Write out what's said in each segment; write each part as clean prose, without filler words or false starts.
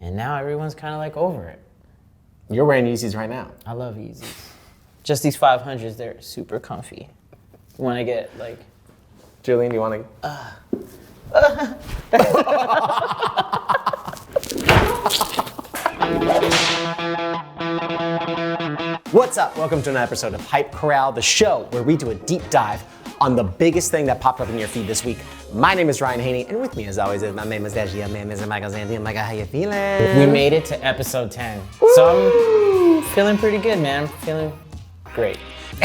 And now everyone's kind of like over it. You're wearing Yeezys right now. I love Yeezys. Just these 500s, they're super comfy. When I get like... Julian, do you want to... What's up? Welcome to another episode of Hype Corral, the show where we do a deep dive on the biggest thing that popped up in your feed this week. My name is Ryan Haney, and with me as always is my name is Dashia, my name is Michael Zandy. Michael, how you feeling? We made it to episode 10. Woo! So I'm feeling pretty good, man. I'm feeling great.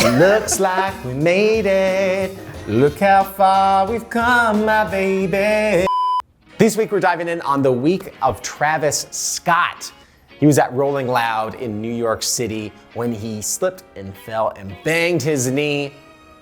Looks like we made it. Look how far we've come, my baby. This week we're diving in on the week of Travis Scott. He was at Rolling Loud in New York City when he slipped and fell and banged his knee,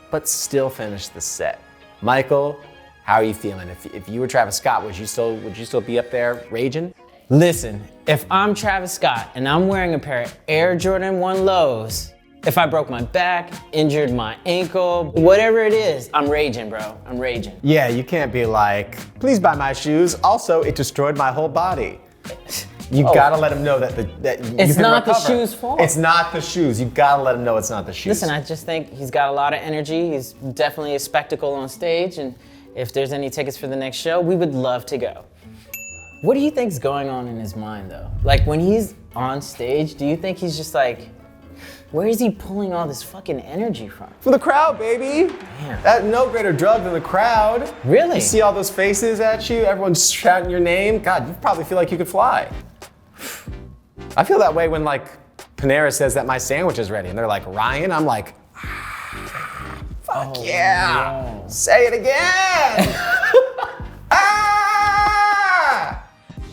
but still finished the set. Michael, how are you feeling? If you were Travis Scott, would you still be up there raging? Listen, if I'm Travis Scott and I'm wearing a pair of Air Jordan 1 lows, if I broke my back, injured my ankle, whatever it is, I'm raging, bro. I'm raging. Yeah, you can't be like, please buy my shoes. Also, it destroyed my whole body. You gotta let him know that you it's can not recover. The shoes' fault. It's not the shoes. You gotta let him know it's not the shoes. Listen, I just think he's got a lot of energy. He's definitely a spectacle on stage, and if there's any tickets for the next show, we would love to go. What do you think's going on in his mind, though? Like, when he's on stage, do you think he's just like, where is he pulling all this fucking energy from? For the crowd, baby. Damn. No greater drug than the crowd. Really? You see all those faces at you, everyone's shouting your name. God, you probably feel like you could fly. I feel that way when like Panera says that my sandwich is ready and they're like, Ryan, I'm like, fuck yeah. No. Say it again.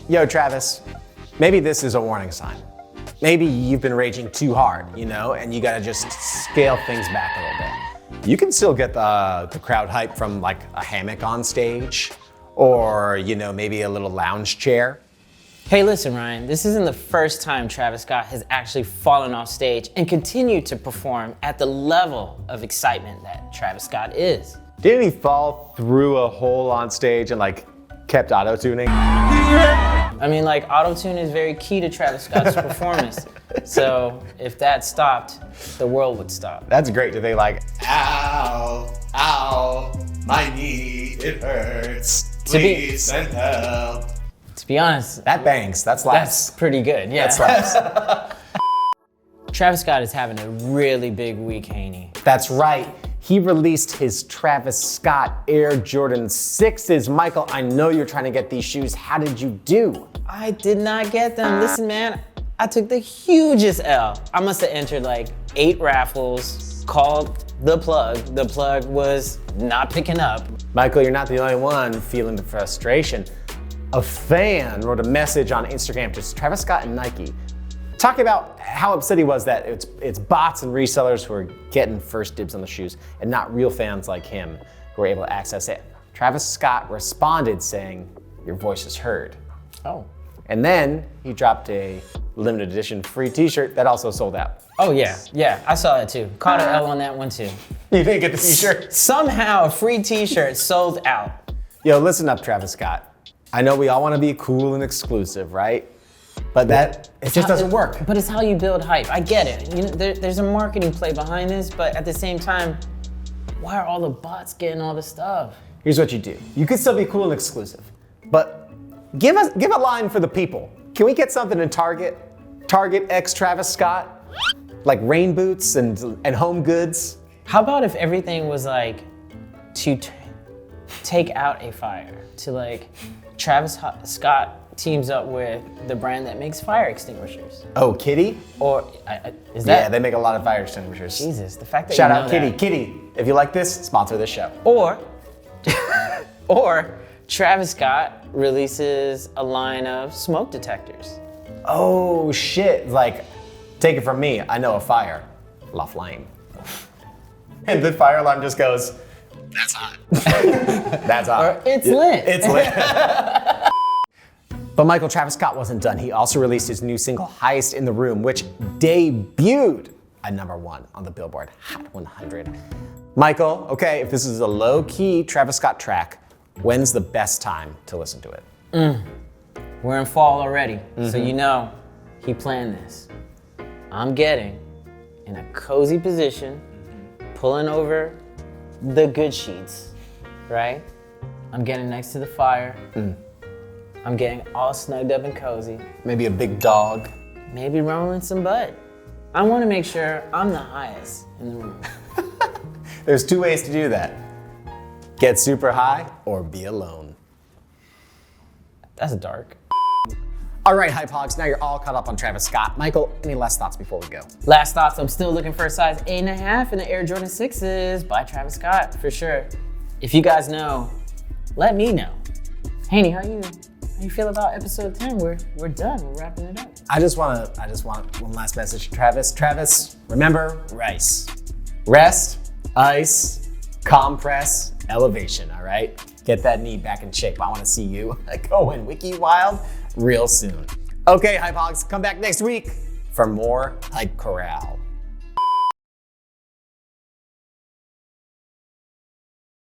Yo, Travis, maybe this is a warning sign. Maybe you've been raging too hard, and you gotta just scale things back a little bit. You can still get the crowd hype from like a hammock on stage or, maybe a little lounge chair. Hey, listen, Ryan, this isn't the first time Travis Scott has actually fallen off stage and continued to perform at the level of excitement that Travis Scott is. Didn't he fall through a hole on stage and like kept auto-tuning? I mean, like, auto-tune is very key to Travis Scott's performance. So if that stopped, the world would stop. That's great. Do they like, ow, ow, my knee, it hurts. Please send help. To be honest, that bangs. That slaps. That's pretty good. Yeah. That slaps. Travis Scott is having a really big week, Haney. That's right. He released his Travis Scott Air Jordan 6s. Michael, I know you're trying to get these shoes. How did you do? I did not get them. Listen, man, I took the hugest L. I must have entered like 8 raffles, called the plug. The plug was not picking up. Michael, you're not the only one feeling the frustration. A fan wrote a message on Instagram to Travis Scott and Nike, talking about how upset he was that it's bots and resellers who are getting first dibs on the shoes and not real fans like him who are able to access it. Travis Scott responded saying, your voice is heard. Oh. And then he dropped a limited edition free t-shirt that also sold out. Oh yeah, I saw that too. Caught an L on that one too. You didn't get the t-shirt? Somehow a free t-shirt sold out. Yo, listen up, Travis Scott. I know we all want to be cool and exclusive, right? But it just doesn't work. But it's how you build hype. I get it. There's a marketing play behind this, but at the same time, why are all the bots getting all the stuff? Here's what you do. You could still be cool and exclusive, but give a line for the people. Can we get something in Target? Target X Travis Scott? Like rain boots and home goods? How about if everything was like to take out a fire, to like Travis Scott teams up with the brand that makes fire extinguishers. Oh, Kitty? Or is that? Yeah, they make a lot of fire extinguishers. Jesus, the fact that Shout you know out Kitty. that. Kitty, if you like this, sponsor this show. Or Travis Scott releases a line of smoke detectors. Oh shit, like, take it from me, I know a fire. La Flame. And the fire alarm just goes, that's hot. That's hot. Or it's lit. It's lit. But Michael, Travis Scott wasn't done. He also released his new single, Highest in the Room, which debuted at #1 on the Billboard Hot 100. Michael, okay, if this is a low-key Travis Scott track, when's the best time to listen to it? We're in fall already, so you know he planned this. I'm getting in a cozy position, pulling over the good sheets, right? I'm getting next to the fire. I'm getting all snugged up and cozy. Maybe a big dog. Maybe rolling some butt. I want to make sure I'm the highest in the room. There's 2 ways to do that. Get super high or be alone. That's dark. All right, Hype Hogs, now you're all caught up on Travis Scott. Michael, any last thoughts before we go? Last thoughts, I'm still looking for a size 8.5 in the Air Jordan 6s by Travis Scott, for sure. If you guys know, let me know. Haney, how you feel about episode 10? We're done, we're wrapping it up. I just want one last message to Travis. Travis, remember rice. Rest, ice, compress, elevation, all right? Get that knee back in shape. I want to see you going wiki wild real soon. Okay, Hype Hogs, come back next week for more Hype Corral.